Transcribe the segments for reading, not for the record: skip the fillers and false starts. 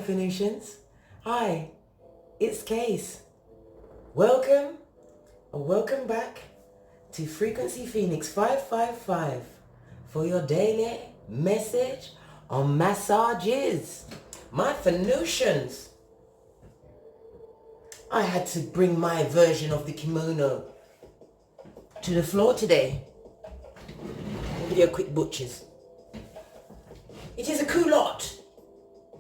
Phoenicians. Hi, it's Case. Welcome or welcome back to Frequency Phoenix 555 for your daily message on massages. My Phoenicians. I had to bring my version of the kimono to the floor today. I'll give you a quick butchers. It is a culotte.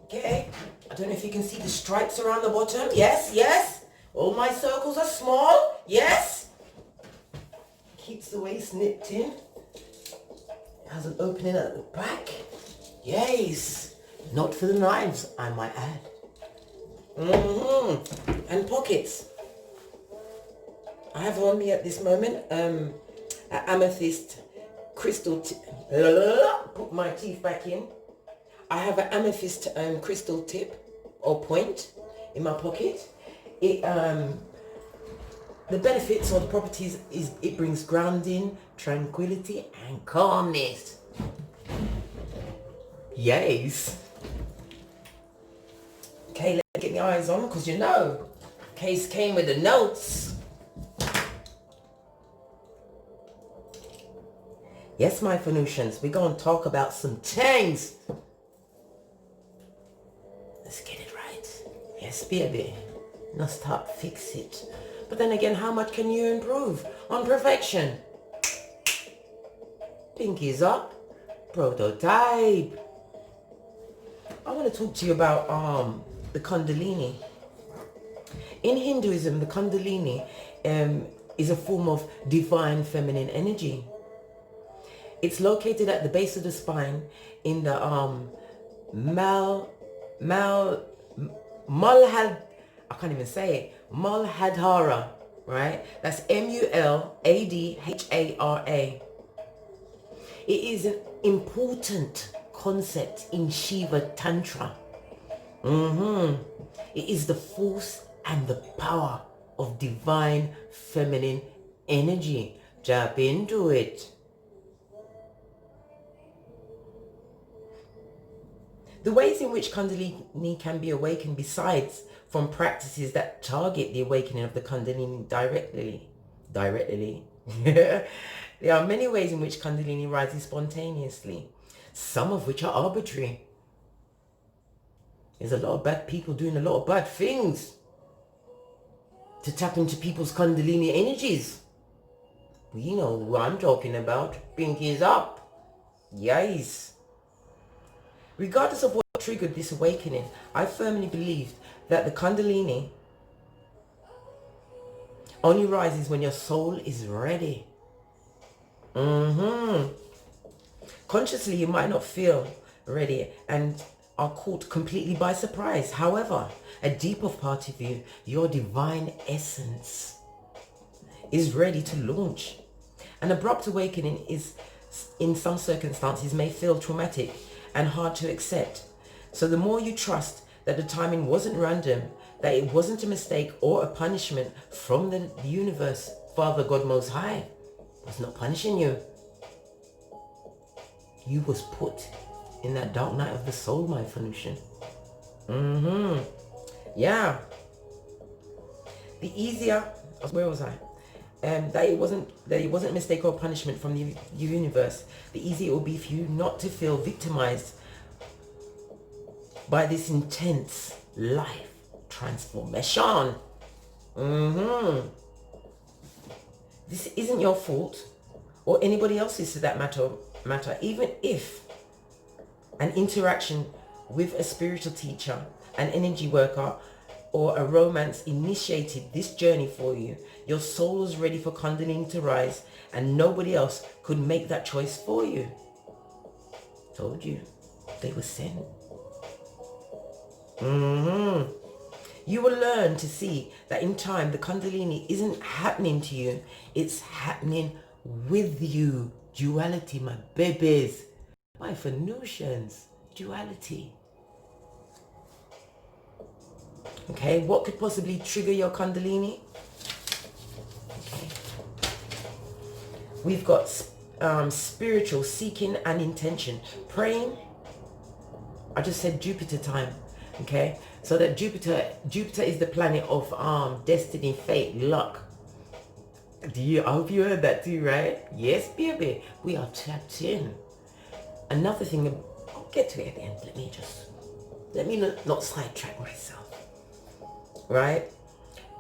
Okay, I don't know if you can see the stripes around the bottom. Yes, yes. All my circles are small. Yes. Keeps the waist nipped in. Has an opening at the back. Yes. Not for the knives, I might add. And pockets. I have on me at this moment an amethyst crystal. Put my teeth back in. I have an amethyst crystal tip or point in my pocket. It the benefits or the properties is it brings grounding, tranquility, and calmness. Yes. Okay, let me get my eyes on because you know, Case came with the notes. Yes, my Phoenicians, we're going to talk about some things. Let's get it right. Yes, baby. Now stop, fix it. But then again, how much can you improve on perfection? Pinkies up. Prototype. I want to talk to you about the Kundalini. In Hinduism, the Kundalini is a form of divine feminine energy. It's located at the base of the spine in the Muladhara, right? That's Muladhara. It is an important concept in Shiva Tantra. It is the force and the power of divine feminine energy. Tap into it. The ways in which Kundalini can be awakened, besides from practices that target the awakening of the Kundalini directly. There are many ways in which Kundalini rises spontaneously, some of which are arbitrary. There's a lot of bad people doing a lot of bad things to tap into people's Kundalini energies. You know what I'm talking about. Pinkies up. Yes. Regardless of what triggered this awakening, I firmly believe that the Kundalini only rises when your soul is ready. Consciously, you might not feel ready and are caught completely by surprise. However, a deeper part of you, your divine essence, is ready to launch. An abrupt awakening is, in some circumstances, may feel traumatic and hard to accept. So the more you trust that the timing wasn't random, that it wasn't a mistake or a punishment from the universe, Father God Most High was not punishing you. You was put in that dark night of the soul, my Phoenician. Yeah. The easier, where was I? That it wasn't a mistake or punishment from the universe. The easier it will be for you not to feel victimized by this intense life transformation. This isn't your fault or anybody else's for that matter. Even if an interaction with a spiritual teacher, an energy worker, or a romance initiated this journey for you, your soul was ready for Kundalini to rise, and nobody else could make that choice for you. Told you, they were sent. You will learn to see that in time, the Kundalini isn't happening to you, it's happening with you. Duality, my babies, my Phoenicians, duality. Okay, what could possibly trigger your Kundalini? Okay. We've got spiritual seeking and intention. Praying, I just said Jupiter time. Okay, so that Jupiter is the planet of destiny, fate, luck. I hope you heard that too, right? Yes, baby, we are tapped in. Another thing, I'll get to it at the end. Let me not sidetrack myself, right?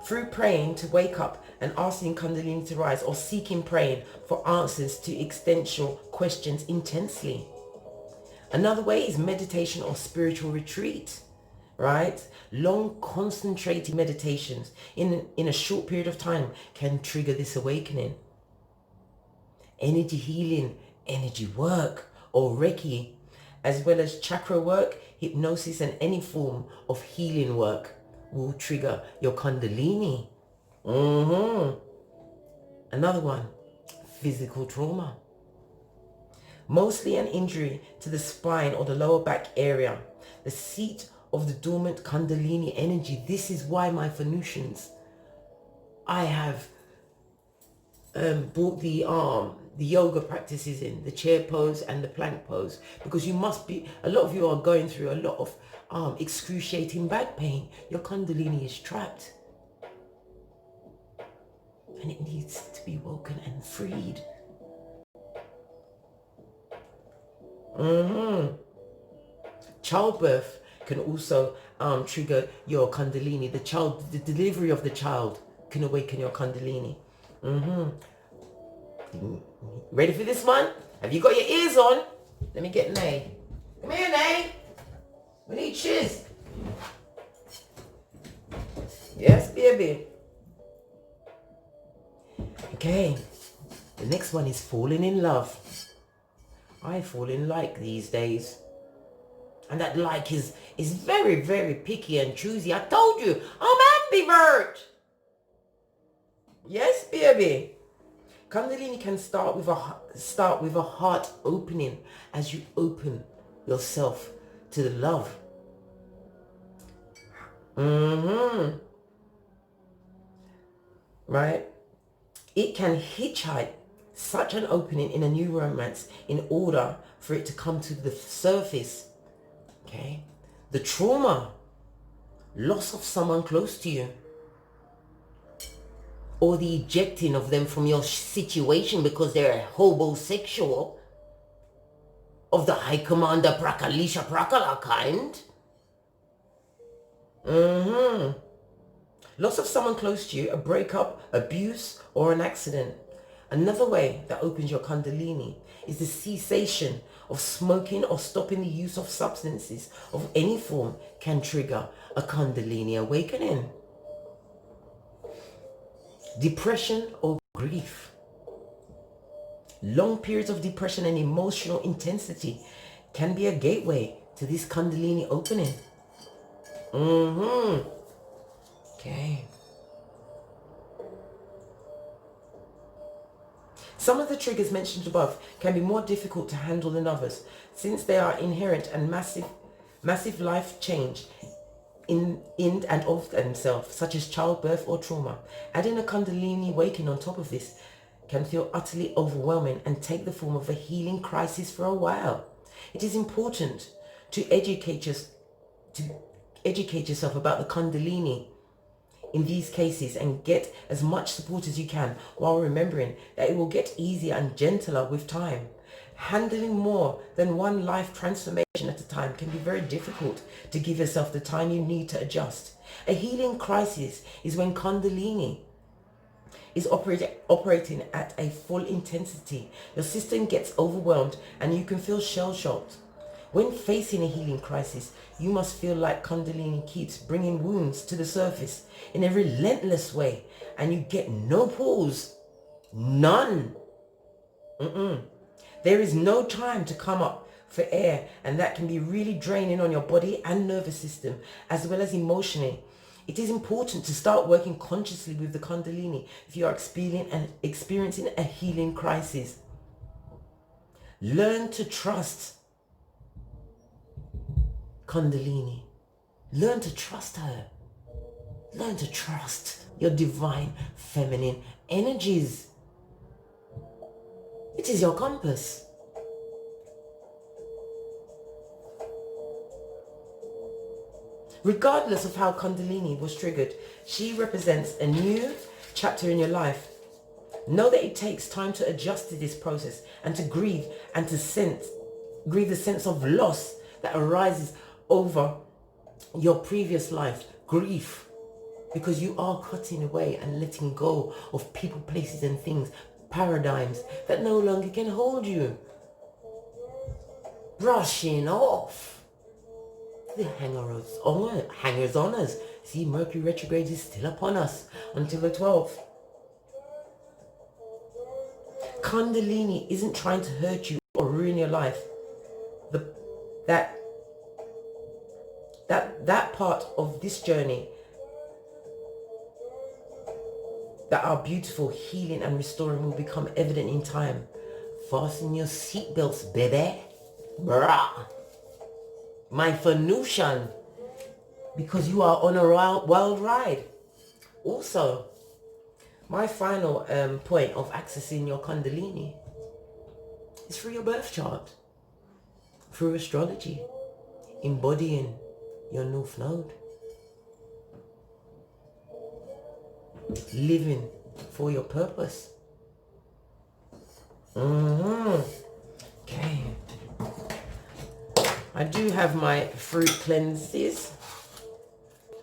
Through praying to wake up and asking Kundalini to rise, or seeking praying for answers to existential questions intensely. Another way is meditation or spiritual retreat, right? Long concentrated meditations in a short period of time can trigger this awakening. Energy healing, energy work, or Reiki, as well as chakra work, hypnosis, and any form of healing work will trigger your Kundalini. Another one, physical trauma. Mostly an injury to the spine or the lower back area, the seat of the dormant Kundalini energy. This is why my Venusians, I have brought the yoga practices in, the chair pose and the plank pose, because you must be, a lot of you are going through a lot of excruciating back pain. Your Kundalini is trapped and it needs to be woken and freed. Childbirth can also trigger your Kundalini. The delivery of the child can awaken your Kundalini. Ready for this one? Have you got your ears on? Let me get Nay. Come here, Nay. We need cheers. Yes, baby. Okay. The next one is falling in love. I fall in like these days. And that like is very, very picky and choosy. I told you, I'm ambivert. Yes, baby. Kundalini can start with a heart opening as you open yourself to the love. Right? It can hitchhike such an opening in a new romance in order for it to come to the surface. Okay? The trauma, loss of someone close to you, or the ejecting of them from your situation because they're a homosexual of the High Commander Prakalisha Prakala kind. Loss of someone close to you, a breakup, abuse, or an accident. Another way that opens your Kundalini is the cessation of smoking or stopping the use of substances of any form can trigger a Kundalini awakening. Depression or grief. Long periods of depression and emotional intensity can be a gateway to this Kundalini opening. Okay. Some of the triggers mentioned above can be more difficult to handle than others, since they are inherent and massive life change in and of themselves, such as childbirth or trauma. Adding a Kundalini waking on top of this can feel utterly overwhelming and take the form of a healing crisis for a while. It is important to educate yourself about the Kundalini in these cases and get as much support as you can, while remembering that it will get easier and gentler with time. Handling more than one life transformation at a time can be very difficult to give yourself the time you need to adjust. A healing crisis is when Kundalini is operating at a full intensity. Your system gets overwhelmed and you can feel shell-shocked. When facing a healing crisis, you must feel like Kundalini keeps bringing wounds to the surface in a relentless way, and you get no pause. None. There is no time to come up for air, and that can be really draining on your body and nervous system, as well as emotionally. It is important to start working consciously with the Kundalini if you are experiencing a healing crisis. Learn to trust Kundalini. Learn to trust her. Learn to trust your divine feminine energies. It is your compass. Regardless of how Kundalini was triggered, she represents a new chapter in your life. Know that it takes time to adjust to this process and to grieve and to grieve the sense of loss that arises over your previous life. Grief. Because you are cutting away and letting go of people, places and things, paradigms that no longer can hold you. Brushing off the hangers on us. See, Mercury retrograde is still upon us until the 12th. Kundalini isn't trying to hurt you or ruin your life. That part of this journey, that our beautiful healing and restoring will become evident in time. Fasten your seatbelts, baby. Brah. My Venusian. Because you are on a wild ride. Also, my final point of accessing your Kundalini is through your birth chart. Through astrology. Embodying your North Node. Living for your purpose. Okay. I do have my fruit cleanses.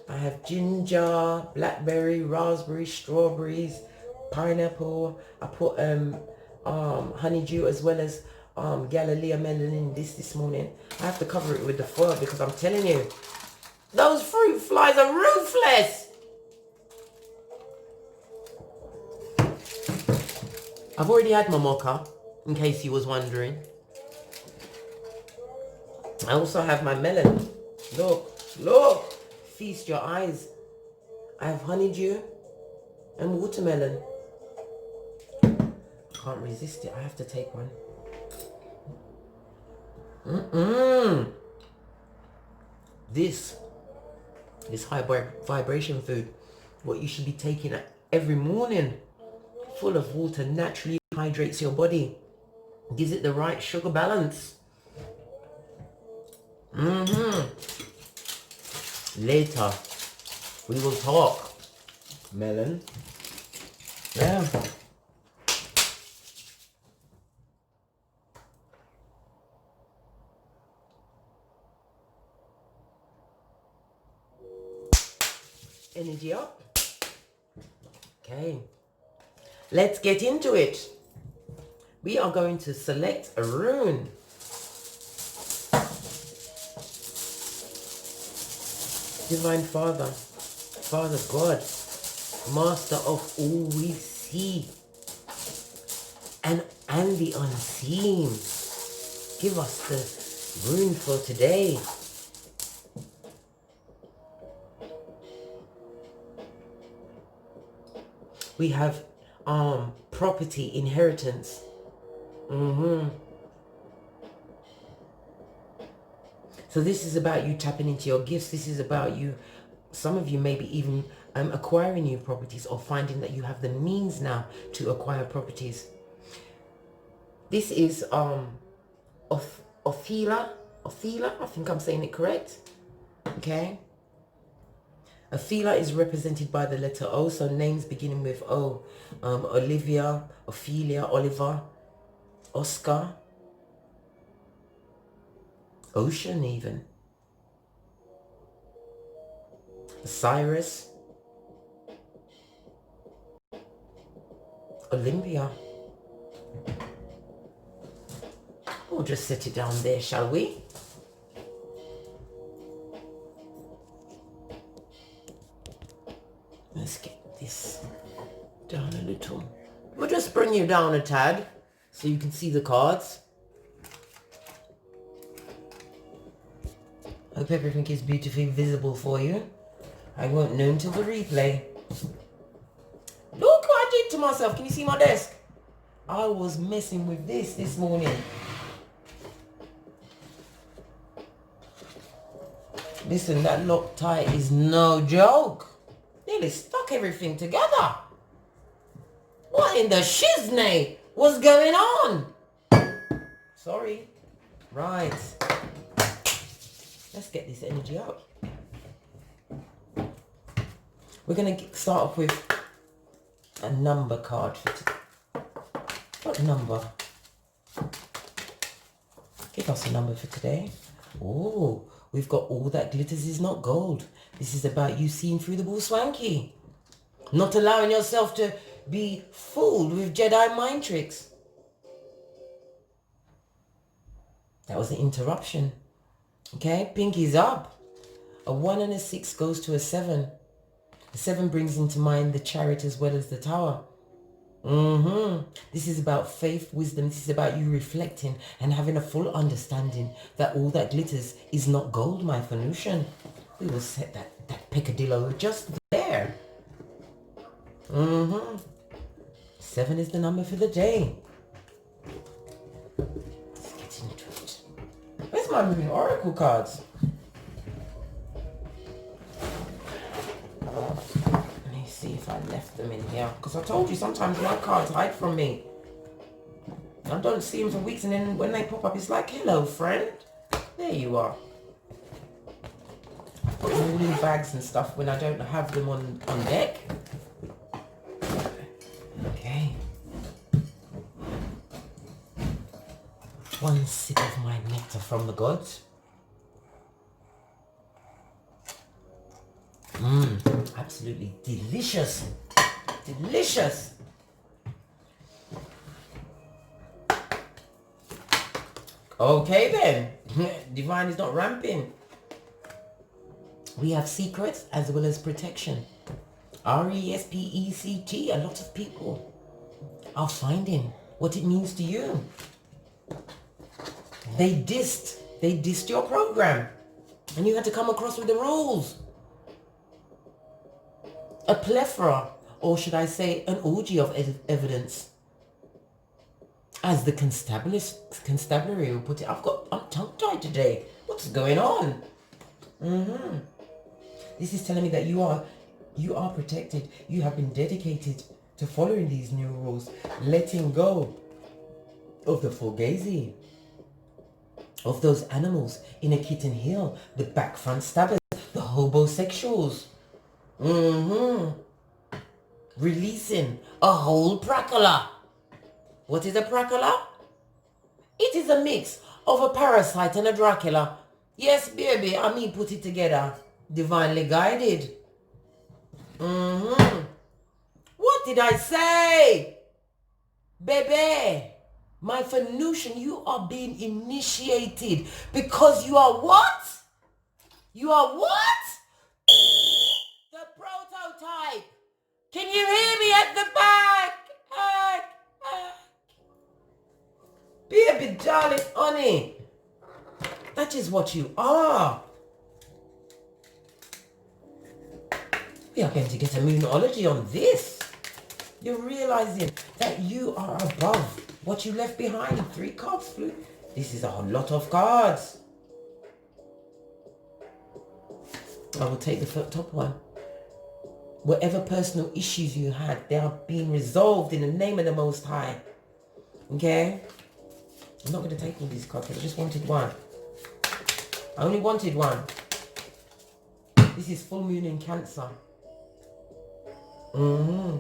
I have ginger, blackberry, raspberry, strawberries, pineapple. I put honeydew as well as Galilea melon this morning. I have to cover it with the foil because I'm telling you, those fruit flies are ruthless. I've already had my mocha, in case you was wondering. I also have my melon. Look. Feast your eyes. I have honeydew and watermelon. Can't resist it. I have to take one. This high vibration food, what you should be taking every morning, full of water, naturally hydrates your body, gives it the right sugar balance. Later we will talk melon. Yeah. Energy up. Okay, let's get into it. We are going to select a rune. Divine Father, Father God, Master of all we see and the unseen, give us the rune for today. We have property, inheritance. So this is about you tapping into your gifts. This is about you, some of you maybe even acquiring new properties or finding that you have the means now to acquire properties. This is Ophila, I think I'm saying it correct. Okay. Ophila is represented by the letter O, so names beginning with O. Olivia, Ophelia, Oliver, Oscar, Ocean even, Cyrus, Olympia. We'll just set it down there, shall we? Let's get this down a little. We'll just bring you down a tad so you can see the cards. Hope everything is beautifully visible for you. I won't know until the replay. Look what I did to myself. Can you see my desk? I was messing with this morning. Listen, that Loctite is no joke. Nearly stuck everything together. What in the shiznay was going on? Sorry. Right. Let's get this energy up. We're going to start off with a number card for today. What number? Give us a number for today. Oh, we've got all that glitters is not gold. This is about you seeing through the bull swanky. Not allowing yourself to be fooled with Jedi mind tricks. That was an interruption. Okay, pinky's up. A 1 and a 6 goes to a 7. The 7 brings into mind the Chariot as well as the Tower. This is about faith, wisdom. This is about you reflecting and having a full understanding that all that glitters is not gold, my Venusian. We will set that peccadillo just there. 7 is the number for the day. Let's get into it. Where's my moving oracle cards? Let me see if I left them in here. Because I told you sometimes my cards hide from me. I don't see them for weeks, and then when they pop up, it's like, hello, friend. There you are. I put them all in bags and stuff when I don't have them on deck. Okay. One sip of my nectar from the gods. Absolutely delicious. Delicious. Okay then. Divine is not ramping. We have secrets as well as protection. RESPECT. A lot of people are finding what it means to you. They dissed your program, and you had to come across with the rules. A plethora, or should I say an orgy of evidence. As the constabulary will put it, I'm tongue-tied today. What's going on? This is telling me that you are protected. You have been dedicated to following these new rules, letting go of the fugazi, of those animals in a kitten heel, the back front stabbers, the hobosexuals. Releasing a whole Dracula. What is a Dracula? It is a mix of a parasite and a Dracula. Yes, baby, I mean put it together. Divinely guided. What did I say? Baby, my Venusian, you are being initiated because you are what? You are what? The prototype. Can you hear me at the back? Baby, darling, honey. That is what you are. We are going to get a moonology on this. You're realizing that you are above what you left behind. 3 cards flew. This is a lot of cards. I will take the top one. Whatever personal issues you had, they are being resolved in the name of the Most High. Okay? I'm not going to take all these cards. I just wanted one. I only wanted one. This is full moon in Cancer. And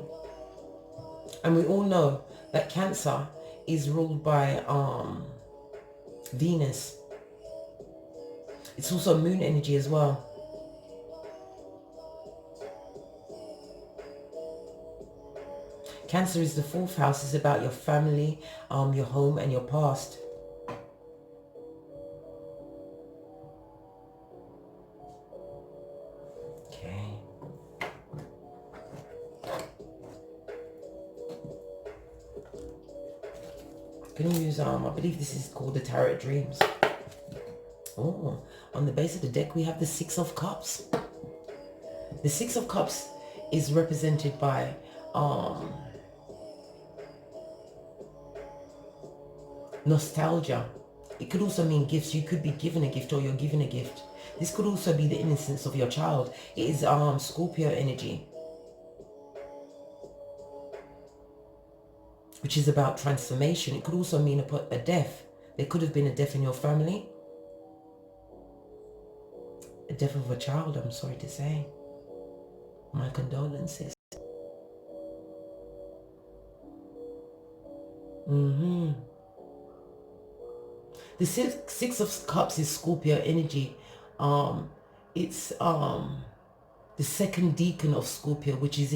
we all know that Cancer is ruled by Venus. It's also moon energy as well. Cancer is the 4th house. It's about your family, your home and your past. Okay. I'm going to use, I believe this is called the Tarot Dreams. Oh, on the base of the deck we have the 6 of Cups. The 6 of Cups is represented by nostalgia. It could also mean gifts. You could be given a gift or you're given a gift. This could also be the innocence of your child. It is Scorpio energy, which is about transformation. It could also mean a death. There could have been a death in your family. A death of a child, I'm sorry to say. My condolences. The six of cups is Scorpio energy. It's the second decan of Scorpio, which is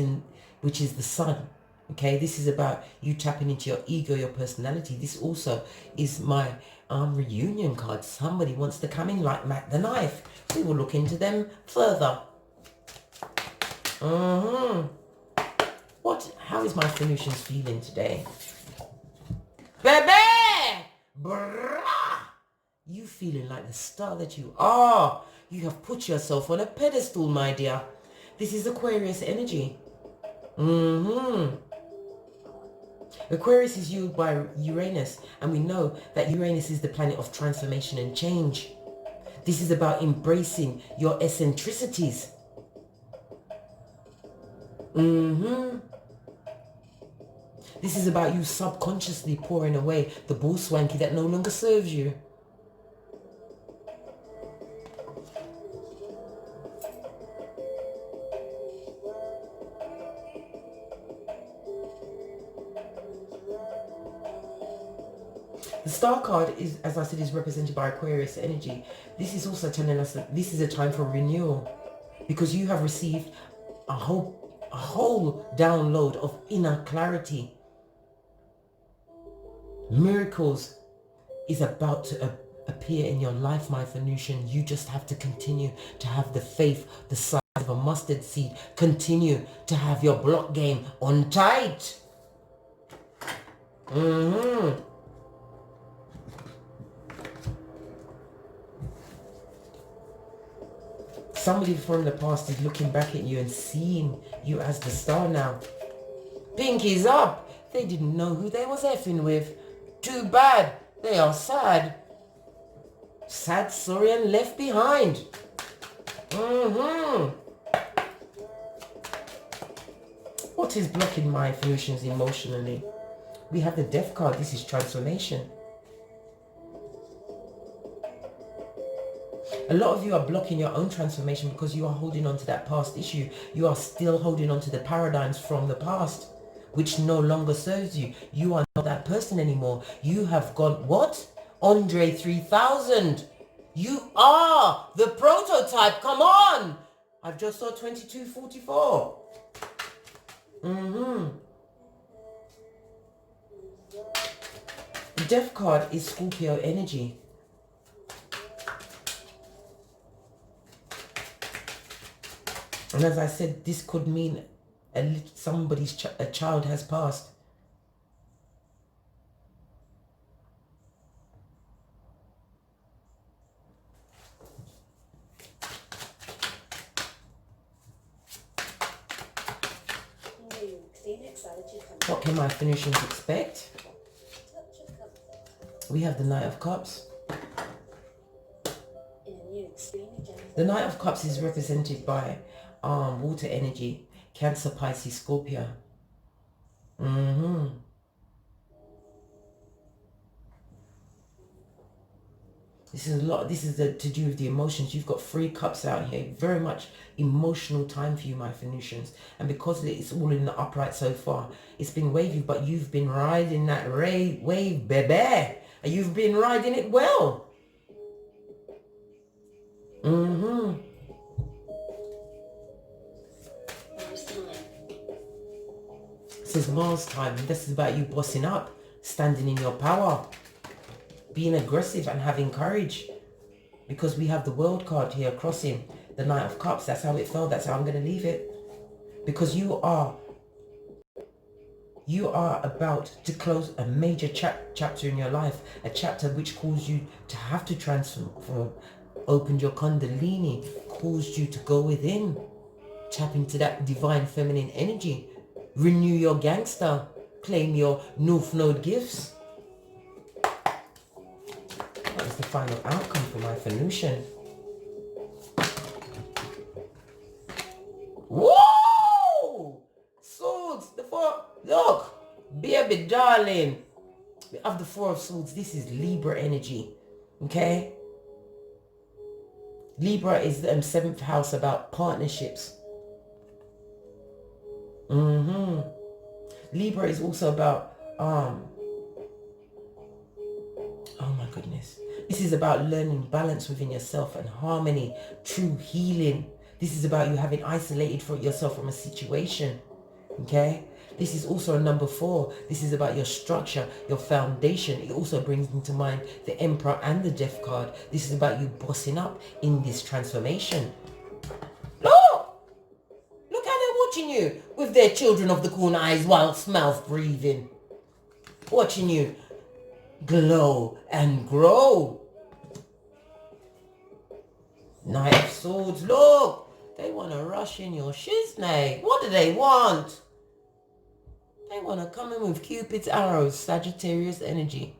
the sun. Okay, this is about you tapping into your ego, your personality. This also is my reunion card. Somebody wants to come in like Mac the Knife. We will look into them further. How is my Phoenicians feeling today? Baby! Brah! You feeling like the star that you are. You have put yourself on a pedestal, my dear. This is Aquarius energy. Aquarius is ruled by Uranus, and we know that Uranus is the planet of transformation and change. This is about embracing your eccentricities. This is about you subconsciously pouring away the bull swanky that no longer serves you. The star card is, as I said, is represented by Aquarius energy. This is also telling us that this is a time for renewal, because you have received a whole download of inner clarity. Miracles is about to appear in your life, my Venusian. You just have to continue to have the faith, the size of a mustard seed. Continue to have your block game on tight. Somebody from the past is looking back at you and seeing you as the star now. Pinkies up. They didn't know who they was effing with. Too bad. They are sad. Sad, sorry, and left behind. What is blocking my Venusians emotionally? We have the Death card. This is transformation. A lot of you are blocking your own transformation because you are holding on to that past issue. You are still holding on to the paradigms from the past, which no longer serves you. You are not that person anymore. You have gone, what? Andre 3000. You are the prototype. Come on. I've just saw 2244. The Death card is Scorpio energy. And as I said, this could mean somebody's child has passed. What can my Phoenicians expect? We have the Knight of Cups. The Knight of Cups is represented by water energy, Cancer, Pisces, Scorpio. This is to do with the emotions. You've got 3 cups out here. Very much emotional time for you, my Venusians. And because it's all in the upright so far, it's been wavy, but you've been riding that wave, baby. And you've been riding it well. This is Mars time. This is about you bossing up, standing in your power, being aggressive and having courage. Because we have the World card here crossing the Knight of Cups. That's how it felt. That's how I'm going to leave it. Because you are about to close a major chapter in your life. A chapter which caused you to have to transform. Opened your Kundalini. Caused you to go within. Tap into that divine feminine energy. Renew your gangster. Claim your North Node gifts. That is the final outcome for my Venusian. Whoa! Swords, the 4. Look, baby darling. We have the 4 of Swords. This is Libra energy. Okay? Libra is the 7th house, about partnerships. Libra is also about, oh my goodness. This is about learning balance within yourself and harmony, true healing. This is about you having isolated yourself from a situation. Okay? This is also a number 4. This is about your structure, your foundation. It also brings into mind the Emperor and the Death card. This is about you bossing up in this transformation. Look how they're watching you with their children of the corn eyes whilst mouth breathing. Watching you glow and grow. Knight of Swords, look. They want to rush in your shiznay. What do they want? They want to come in with Cupid's arrows, Sagittarius energy.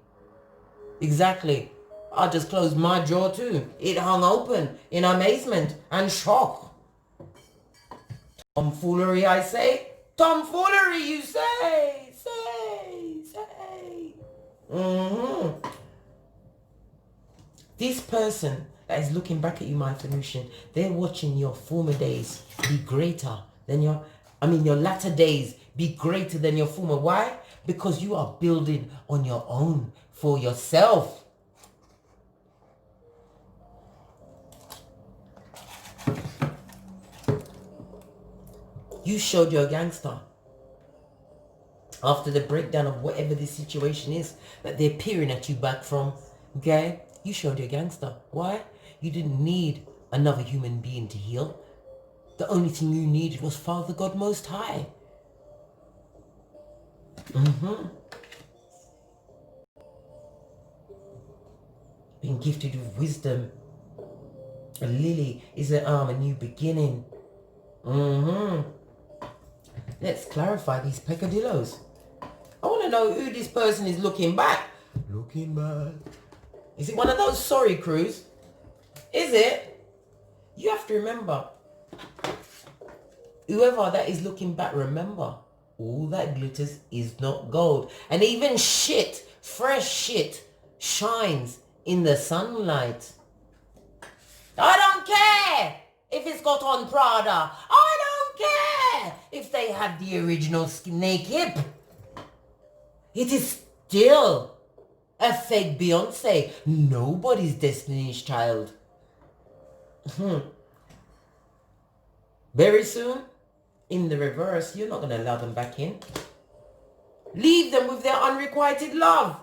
Exactly. I just closed my jaw too. It hung open in amazement and shock. Tomfoolery, I say. Tomfoolery, you say. Say. This person that is looking back at you, my Venusian, they're watching your former days be greater than your latter days be greater than your former. Why? Because you are building on your own for yourself. You showed your gangster. After the breakdown of whatever the situation is that they're peering at you back from, okay? You showed your gangster. Why? You didn't need another human being to heal. The only thing you needed was Father God Most High. Being gifted with wisdom. A lily is a new beginning. Let's clarify these peccadillos. I want to know who this person is looking back. Looking back. Is it one of those sorry crews? Is it? You have to remember. Whoever that is looking back, remember, all that glitters is not gold. And even shit, fresh shit, shines in the sunlight. I don't care if it's got on Prada. I don't care if they have the original snake hip. It is still a fake Beyonce. Nobody's Destiny's Child. Very soon, in the reverse, you're not going to allow them back in. Leave them with their unrequited love.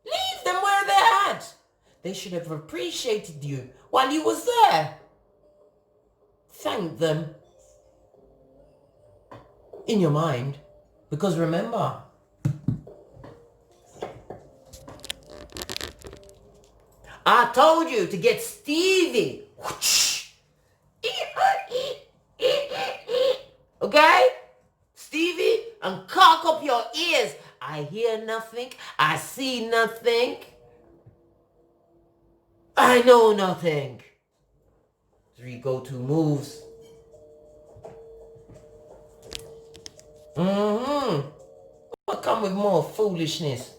Leave them where they're at. They should have appreciated you while you was there. Thank them. In your mind. Because remember, I told you to get Stevie. Okay? Stevie, and cock up your ears. I hear nothing. I see nothing. I know nothing. 3 go-to moves. What come with more foolishness?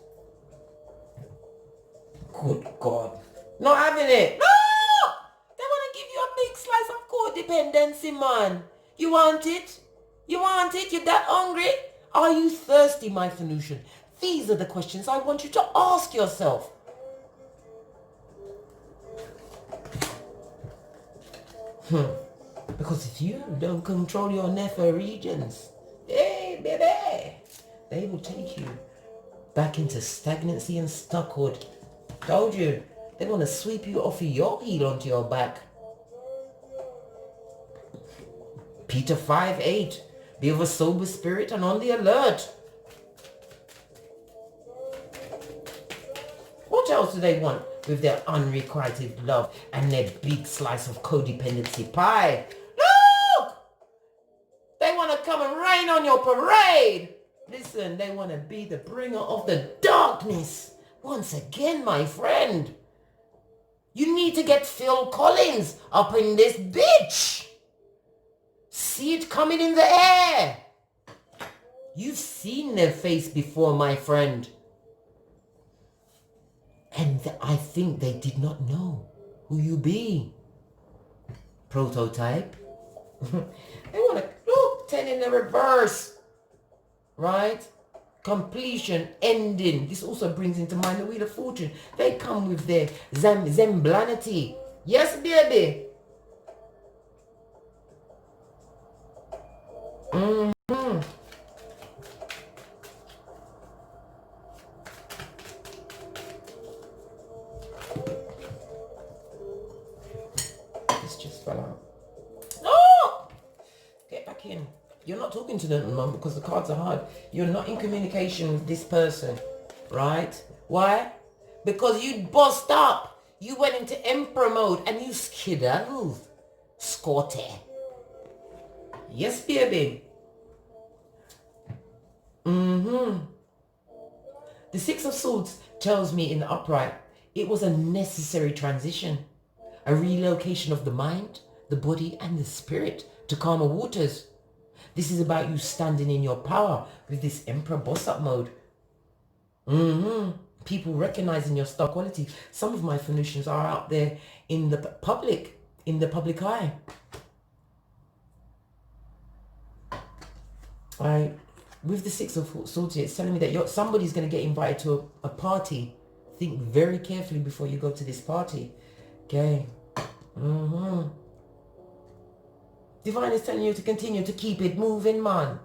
Good God. Not having it. No! They want to give you a big slice of codependency, man. You want it? You want it? You're that hungry? Are you thirsty, my Venusian? These are the questions I want you to ask yourself. Because if you don't control your Nepha regions, hey, baby, they will take you back into stagnancy and stuckhood. Told you, they want to sweep you off of your heel onto your back. Peter 5:8. Be of a sober spirit and on the alert. What else do they want with their unrequited love and their big slice of codependency pie? Look! They want to come and rain on your parade. Listen, they want to be the bringer of the darkness. Once again, my friend. You need to get Phil Collins up in this bitch. See it coming in the air. You've seen their face before, my friend. And I think they did not know who you be. Prototype. They want to, look, 10 in the reverse, right? Completion, ending. This also brings into mind the Wheel of Fortune. They come with their zemblanity. Yes, baby. This just fell out. No! Get back in. You're not talking to them at the moment because the cards are hard. You're not in communication with this person, right? Why? Because you bossed up. You went into emperor mode and you skedaddled. Scotty. Yes, baby. The Six of Swords tells me in the upright, it was a necessary transition. A relocation of the mind, the body and the spirit to calmer waters. This is about you standing in your power with this emperor boss up mode. People recognizing your star quality. Some of my Phoenicians are out there in the public eye. With the Six of Swords here, it's telling me that somebody's going to get invited to a party. Think very carefully before you go to this party. Okay. Divine is telling you to continue to keep it moving, man.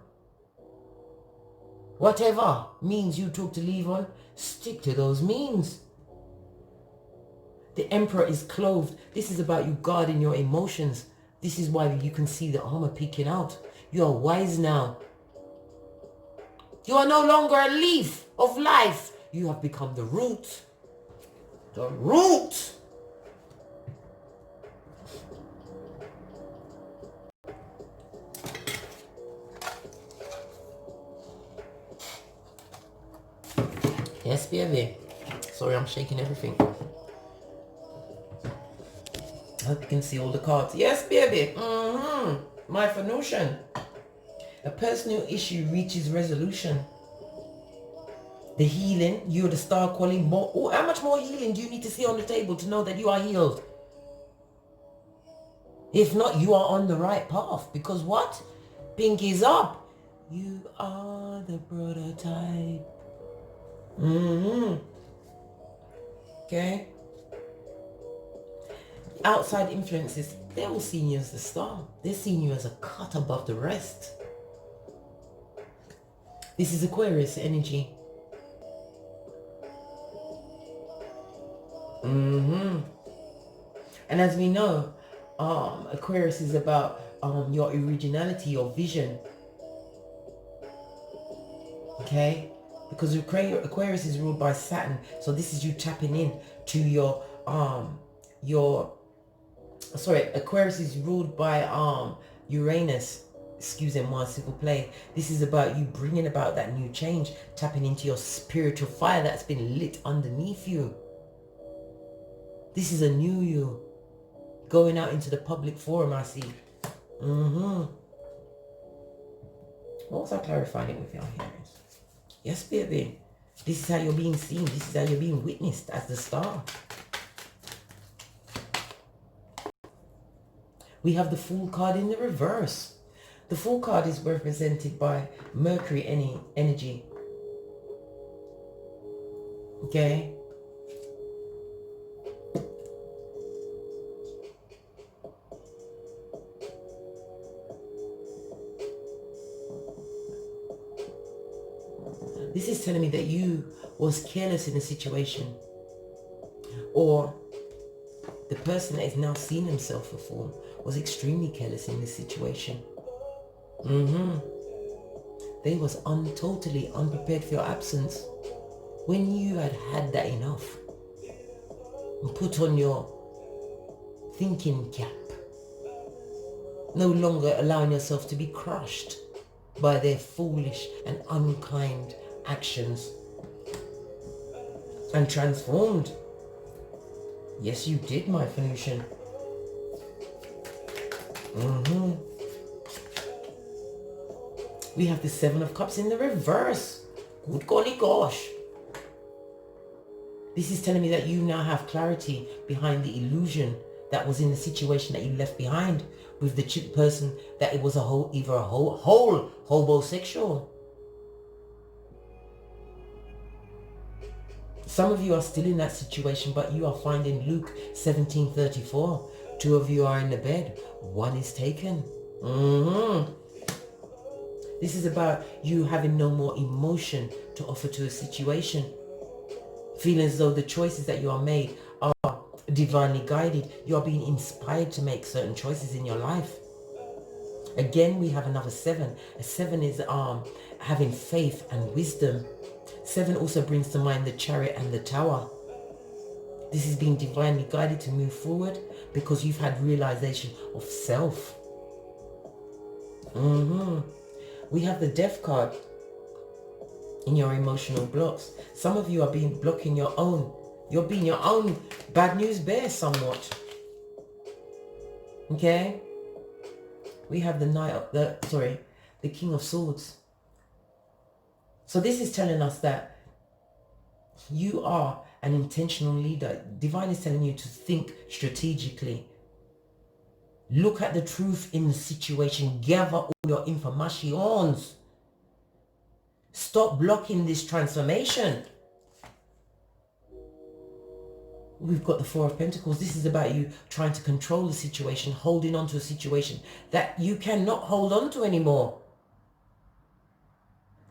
Whatever means you took to leave on, stick to those means. The Emperor is clothed. This is about you guarding your emotions. This is why you can see the armor peeking out. You are wise now. You are no longer a leaf of life. You have become the root. The root. Yes, baby. Sorry, I'm shaking everything. I hope you can see all the cards. Yes, baby. My Phoenician. A personal issue reaches resolution. The healing, you're the star calling. How much more healing do you need to see on the table to know that you are healed? If not, you are on the right path. Because what? Pinky's up. You are the prototype. Okay. Outside influences, they will see you as the star. They're seeing you as a cut above the rest. This is Aquarius energy. And as we know, Aquarius is about your originality, your vision. Okay? Because Aquarius is ruled by Saturn. So this is you tapping in to Aquarius is ruled by Uranus. Excusez-moi, s'il vous plaît. This is about you bringing about that new change, tapping into your spiritual fire that's been lit underneath you. This is a new you going out into the public forum, I see. What was I clarifying it with y'all here? Yes, baby. This is how you're being seen. This is how you're being witnessed as the star. We have the Fool card in the reverse. The Fool card is represented by Mercury energy. Okay? This is telling me that you was careless in a situation, or the person that is now seeing himself a fool was extremely careless in this situation. They was totally unprepared for your absence when you had that enough and put on your thinking cap, no longer allowing yourself to be crushed by their foolish and unkind actions, and transformed. Yes, you did, my Phoenician. We have the Seven of Cups in the reverse. Good golly gosh. This is telling me that you now have clarity behind the illusion that was in the situation that you left behind. with the person that it was either a whole homosexual. Some of you are still in that situation, but you are finding Luke 17:34. 2 of you are in the bed, 1 is taken. This is about you having no more emotion to offer to a situation. Feeling as though the choices that you are made are divinely guided. You are being inspired to make certain choices in your life. Again, we have another 7. A 7 is having faith and wisdom. 7 also brings to mind the Chariot and the Tower. This is being divinely guided to move forward because you've had realization of self. We have the Death card in your emotional blocks. Some of you are blocking your own. You're being your own bad news bear somewhat. Okay? We have the King of Swords. So this is telling us that you are an intentional leader. Divine is telling you to think strategically. Look at the truth in the situation. Gather all your informations. Stop blocking this transformation. We've got the 4 of Pentacles. This is about you trying to control the situation, holding on to a situation that you cannot hold on to anymore.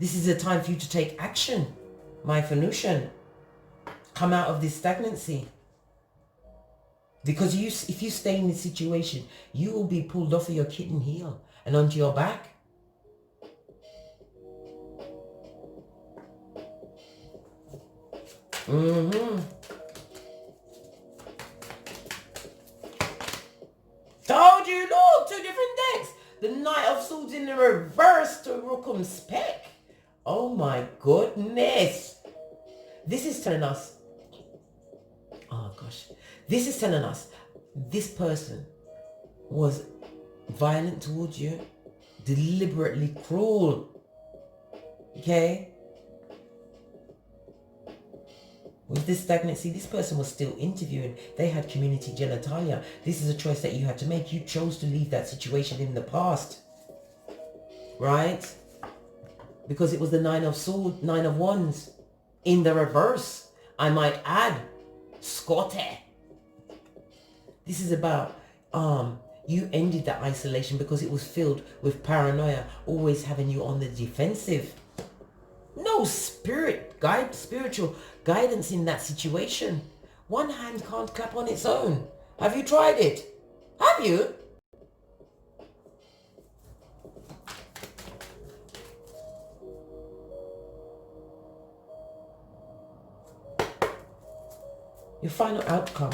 This is a time for you to take action, my Venusian. Come out of this stagnancy. Because if you stay in this situation, you will be pulled off of your kitten heel and onto your back. Told you, look, 2 different decks. The Knight of Swords in the reverse to Rookham's Speck. Oh my goodness. This is telling us, this is telling us this person was violent towards you, deliberately cruel. Okay? With this stagnancy, this person was still interviewing. They had community genitalia. This is a choice that you had to make. You chose to leave that situation in the past. Right? Because it was the 9 of Swords, 9 of Wands. In the reverse, I might add, Scotty. This is about you ended that isolation because it was filled with paranoia, always having you on the defensive. No spiritual guidance in that situation. One hand can't clap on its own. Have you tried it? Have you? Your final outcome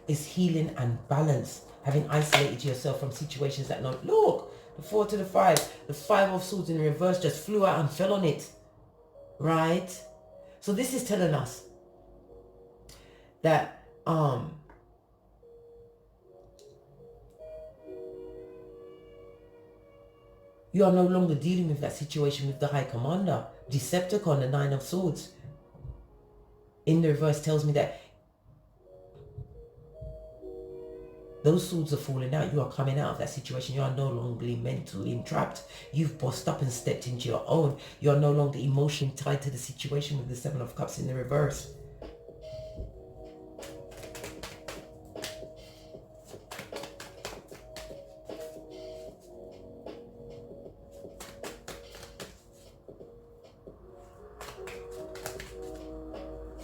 is healing and balance, having isolated yourself from situations that not. Look, the 4 to the 5. The 5 of Swords in reverse just flew out and fell on it. Right? So this is telling us that you are no longer dealing with that situation with the High Commander. Decepticon, the 9 of Swords in the reverse tells me that those swords are falling out. You are coming out of that situation. You are no longer mentally entrapped. You've bossed up and stepped into your own. You are no longer emotionally tied to the situation with the 7 of Cups in the reverse.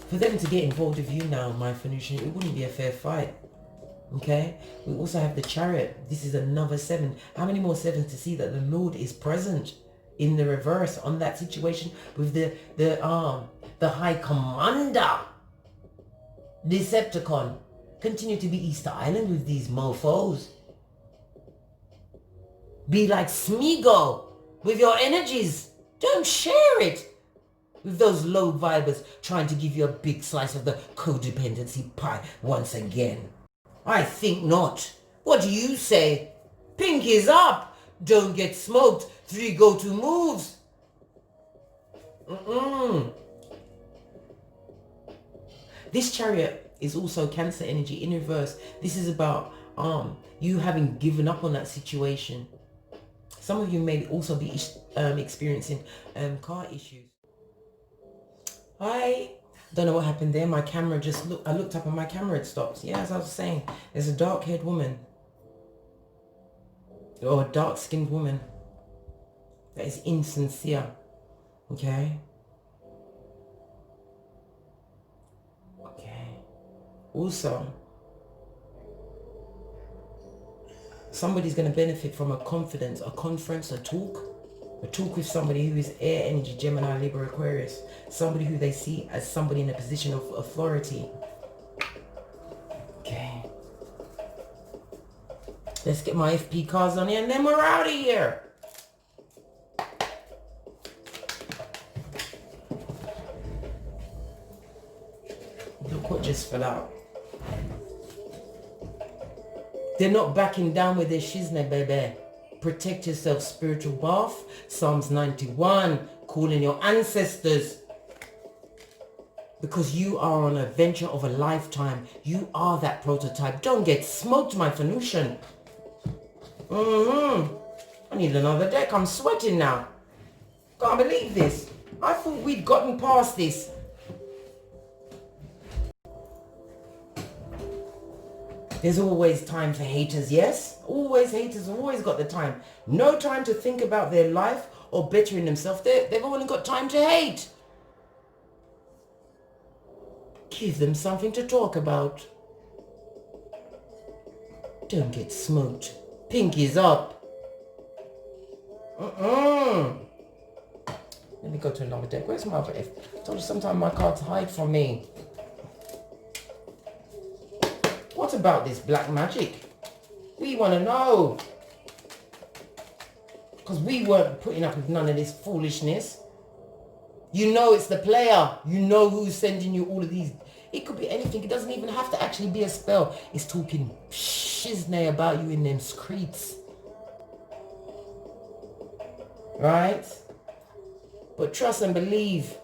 For them to get involved with you now, my Venusian, it wouldn't be a fair fight. Okay, we also have the Chariot. This is another 7. How many more 7s to see that the Lord is present in the reverse on that situation with the High Commander? Decepticon. Continue to be Easter Island with these mofos. Be like Smeagol with your energies. Don't share it with those low vibers trying to give you a big slice of the codependency pie once again. I think not. What do you say? Pink is up. Don't get smoked. 3 go-to moves. This Chariot is also Cancer energy in reverse. This is about You having given up on that situation. Some of you may also be experiencing car issues. I don't know what happened there. My camera I looked up and my camera had stopped. Yeah, as I was saying, there's a dark-haired woman or a dark-skinned woman that is insincere. Okay. Also, somebody's going to benefit from a confidence, a conference, a talk with somebody who is air energy, Gemini, Libra, Aquarius. Somebody who they see as somebody in a position of authority. Okay. Let's get my FP cards on here and then we're out of here. Look what just fell out. They're not backing down with their shizne, baby. Protect yourself, spiritual bath. Psalms 91, calling your ancestors. Because you are on a venture of a lifetime. You are that prototype. Don't get smoked, my Venusian. I need another deck. I'm sweating now. Can't believe this. I thought we'd gotten past this. There's always time for haters, yes? Always haters, always got the time. No time to think about their life or bettering themselves. They've only got time to hate. Give them something to talk about. Don't get smoked. Pinkies up. Let me go to another deck. Where's my other F? I told you sometimes my cards hide from me. What about this black magic? We want to know. Because we weren't putting up with none of this foolishness. You know it's the player. You know who's sending you all of these. It could be anything. It doesn't even have to actually be a spell. It's talking shizne about you in them streets. Right? But trust and believe.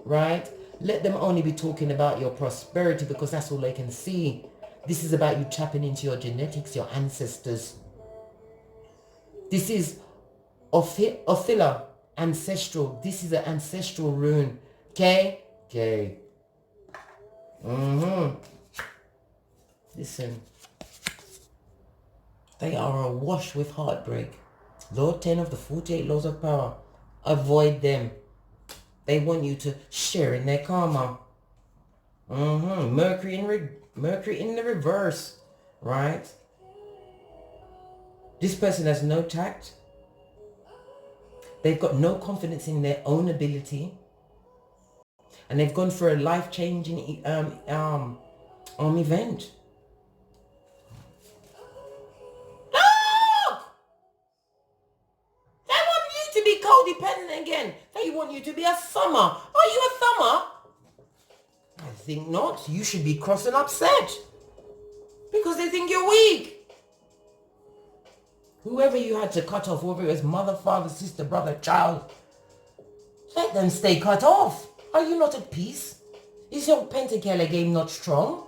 Right? Let them only be talking about your prosperity because that's all they can see. This is about you tapping into your genetics, your ancestors. This is Othila, ancestral. This is an ancestral rune. Okay? Okay. Listen. They are awash with heartbreak. Lord 10 of the 48 laws of power. Avoid them. They want you to share in their karma. Mercury in the reverse, right? This person has no tact. They've got no confidence in their own ability. And they've gone for a life-changing event. Look! They want you to be codependent again. They want you to be a thumber. Are you a thumber? I think not. You should be cross and upset. Because they think you're weak. Whoever you had to cut off, whether it was mother, father, sister, brother, child, let them stay cut off. Are you not at peace? Is your pentacle game not strong?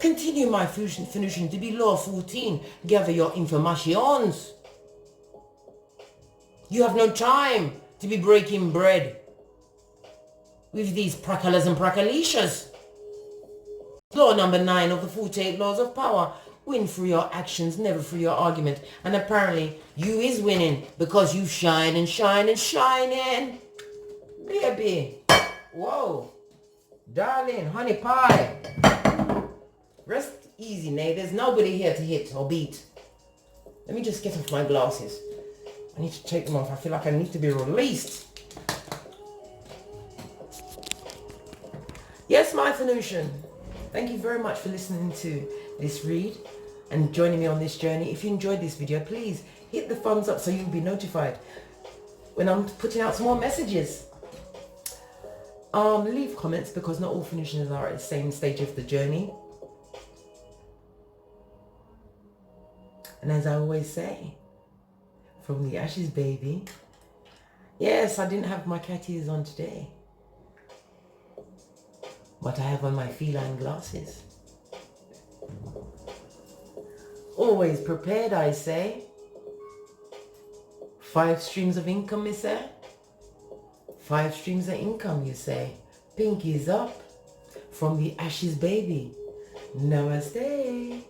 Continue, my Venusian, to be law 14. Gather your informations. You have no time to be breaking bread with these prakalas and prakalishas. Law number 9 of the 48 laws of power. Win through your actions, never through your argument. And apparently you is winning because you shine and shine and shining. Baby. Whoa. Darling, honey pie. Rest easy, Nay. There's nobody here to hit or beat. Let me just get off my glasses. I need to take them off. I feel like I need to be released. Yes, my Venusian. Thank you very much for listening to this read and joining me on this journey. If you enjoyed this video, please hit the thumbs up so you'll be notified when I'm putting out some more messages. Leave comments because not all Venusians are at the same stage of the journey. And as I always say, from the ashes, baby. Yes, I didn't have my cat ears on today. but I have on my feline glasses. Always prepared, I say. 5 streams of income, you say? 5 streams of income, you say? Pinkies up from the ashes, baby. Namaste.